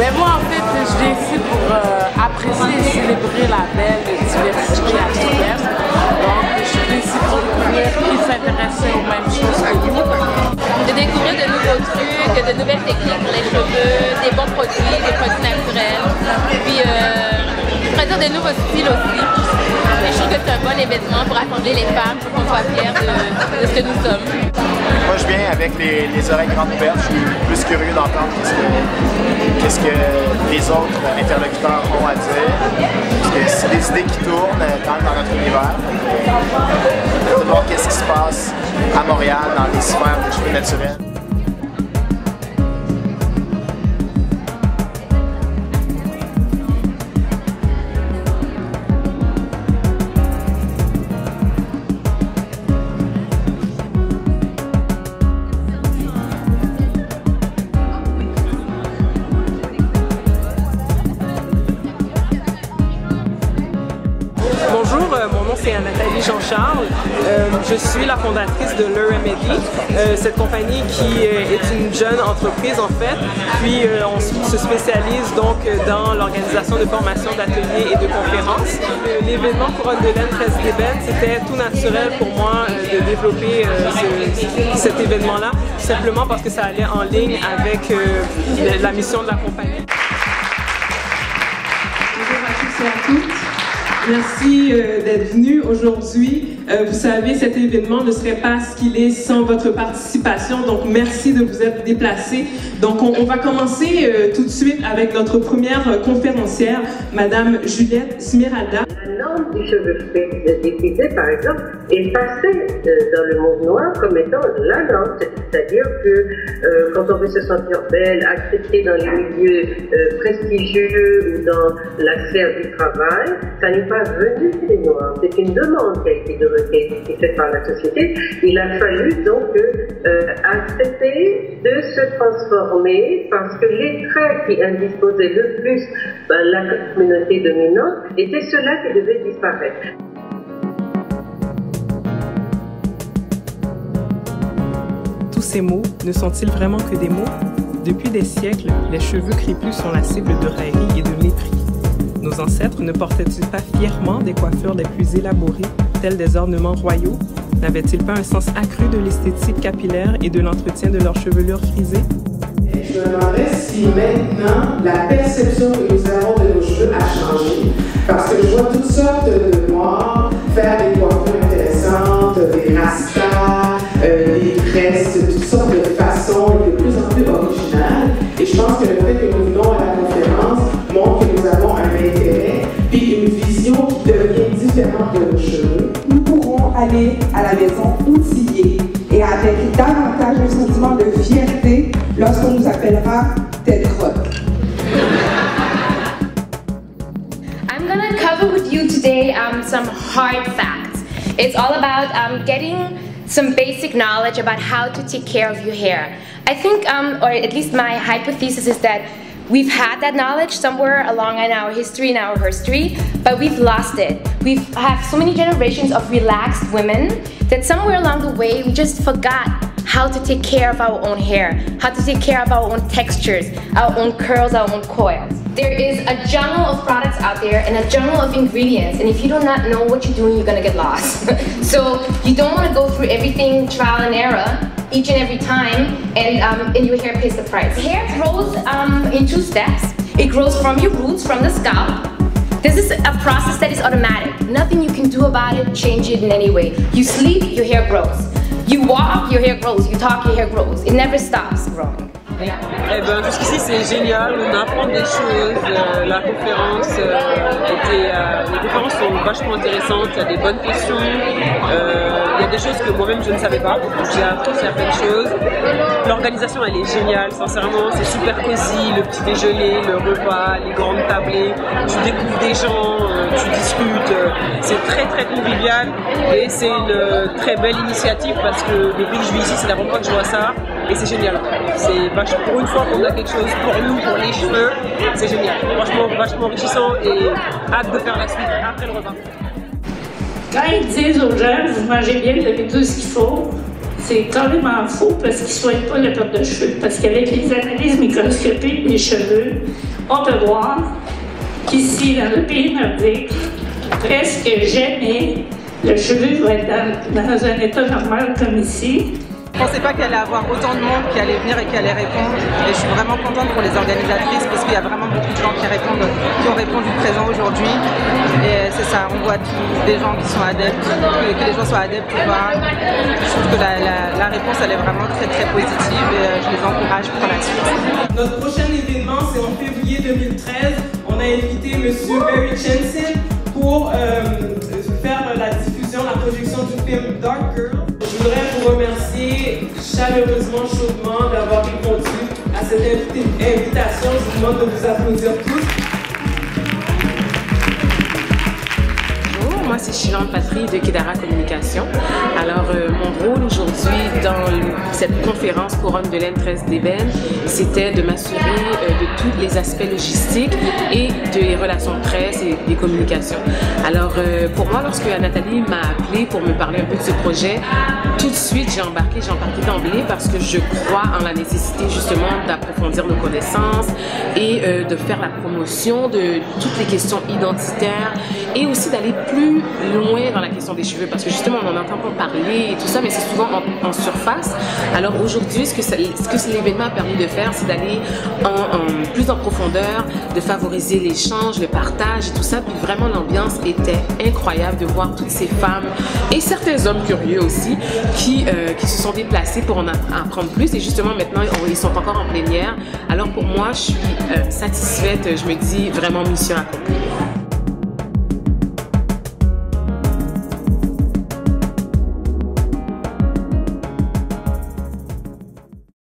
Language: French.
Ben moi, en fait, je viens ici pour apprécier et célébrer la belle diversité africaine. Donc, je viens ici pour découvrir qui s'intéressait aux mêmes choses que nous. De découvrir de nouveaux trucs, de nouvelles techniques pour les cheveux, des bons produits, des produits naturels. Puis, je pourrais dire de nouveaux styles aussi. Et je trouve que c'est un bon événement pour rassembler les femmes, pour qu'on soit fiers de ce que nous sommes. Moi, je viens avec les oreilles grandes ouvertes. Je suis plus curieux d'entendre qu'est-ce que les autres interlocuteurs ont à dire. Parce que c'est des idées qui tournent quand même dans notre univers. De voir qu'est-ce qui se passe à Montréal dans les sphères des cheveux naturels. Bonjour, mon nom c'est Nathalie Jean-Charles. Je suis la fondatrice de Le Remedy, cette compagnie qui est une jeune entreprise en fait. Puis on se spécialise donc dans l'organisation de formations, d'ateliers et de conférences. L'événement Couronne de laine Tresse d'ébène, c'était tout naturel pour moi de développer cet événement-là, simplement parce que ça allait en ligne avec la mission de la compagnie. Bonjour à tous et à toutes. Merci d'être venus aujourd'hui. Vous savez, cet événement ne serait pas ce qu'il est sans votre participation, donc merci de vous être déplacés. Donc on va commencer tout de suite avec notre première conférencière, Madame Juliette Smiralda. La norme du cheveu défrisé, par exemple, est passée dans le monde noir comme étant la norme, c'est-à-dire que quand on veut se sentir belle, acceptée dans les milieux prestigieux ou dans la sphère du travail, ça n'est pas venu des Noirs, c'est une demande qui a été faite par la société. Il a fallu donc accepter de se transformer parce que les traits qui indisposaient le plus la communauté dominante étaient ceux-là qui devaient disparaître. Tous ces mots ne sont-ils vraiment que des mots? Depuis des siècles, les cheveux crépus sont la cible de raillerie et de mépris. Nos ancêtres ne portaient-ils pas fièrement des coiffures les plus élaborées, tels des ornements royaux? N'avaient-ils pas un sens accru de l'esthétique capillaire et de l'entretien de leur chevelure frisée? Je me demandais si maintenant la perception que nous avons de nos cheveux a changé. Parce que je vois toutes sortes de noirs faire des coiffures intéressantes, des rastas, des tresses, toutes sortes de façons de plus en plus originales. Et je pense que le fait que nous venons à la conférence montre que nous avons un intérêt puis une vision qui devient différente de nos cheveux. Nous pourrons aller à la maison outillés et avec davantage un sentiment de fierté lorsqu'on nous appellera Ted Rock. I'm gonna cover with you today some hard facts. It's all about getting some basic knowledge about how to take care of your hair. I think, or at least my hypothesis is that we've had that knowledge somewhere along in our history, but we've lost it. We've had so many generations of relaxed women that somewhere along the way we just forgot how to take care of our own hair, how to take care of our own textures, our own curls, our own coils. There is a jungle of products out there and a jungle of ingredients, and if you do not know what you're doing, you're gonna get lost. So you don't want to go through everything trial and error each and every time, and your hair pays the price. Hair grows in 2 steps. It grows from your roots, from the scalp. This is a process that is automatic. Nothing you can do about it, change it in any way. You sleep, your hair grows. You walk, your hair grows. You talk, your hair grows. It never stops growing. Eh ben, jusqu'ici c'est génial, on apprend des choses, la conférence les conférences sont vachement intéressantes, il y a des bonnes questions, il y a des choses que moi-même je ne savais pas, j'ai appris certaines choses. L'organisation elle est géniale, sincèrement, c'est super cosy, le petit déjeuner, le repas, les grandes tablées, tu découvres des gens, tu discutes, c'est très très convivial et c'est une très belle initiative parce que depuis que je vis ici c'est la première fois que je vois ça et c'est génial. C'est vachement, pour une fois qu'on a quelque chose pour nous, pour les cheveux, c'est génial. Franchement, vachement enrichissant et hâte de faire la suite après le repas. Quand ils disent aux gens, vous mangez bien, vous avez tout ce qu'il faut, c'est carrément faux parce qu'ils ne soignent pas la perte de cheveux. Parce qu'avec les analyses microscopiques des cheveux, on peut voir qu'ici, dans le pays nordique, presque jamais le cheveu va être dans un état normal comme ici. Je ne pensais pas qu'il allait y avoir autant de monde qui allait venir et qui allait répondre. Et je suis vraiment contente pour les organisatrices parce qu'il y a vraiment beaucoup de gens qui ont répondu présent aujourd'hui. Et c'est ça, on voit des gens qui sont adeptes, que les gens soient adeptes ou pas. Je trouve que la réponse elle est vraiment très très positive et je les encourage pour la suite. Notre prochain événement, c'est en février 2013. On a invité M. Barry Jensen pour faire la diffusion, la projection du film Dark Girl. Je voudrais vous remercier chaleureusement, chaudement d'avoir répondu à cette invitation. Je vous demande de vous applaudir tous. Moi, c'est Chilante Patrie de Kedara Communication. Alors, mon rôle aujourd'hui dans cette conférence Couronne de laine 13 d'ébène, c'était de m'assurer de tous les aspects logistiques et des relations de presse et des communications. Alors, pour moi, lorsque Nathalie m'a appelé pour me parler un peu de ce projet, tout de suite, j'ai embarqué d'emblée parce que je crois en la nécessité justement d'approfondir nos connaissances et de faire la promotion de toutes les questions identitaires et aussi d'aller plus loin dans la question des cheveux parce que justement on en entend pas parler et tout ça mais c'est souvent en surface. Alors aujourd'hui ce que l'événement a permis de faire c'est d'aller plus en profondeur, de favoriser l'échange, le partage et tout ça, puis vraiment l'ambiance était incroyable de voir toutes ces femmes et certains hommes curieux aussi qui se sont déplacés pour en apprendre plus et justement maintenant ils sont encore en plénière. Alors pour moi je suis satisfaite, je me dis vraiment mission accomplie.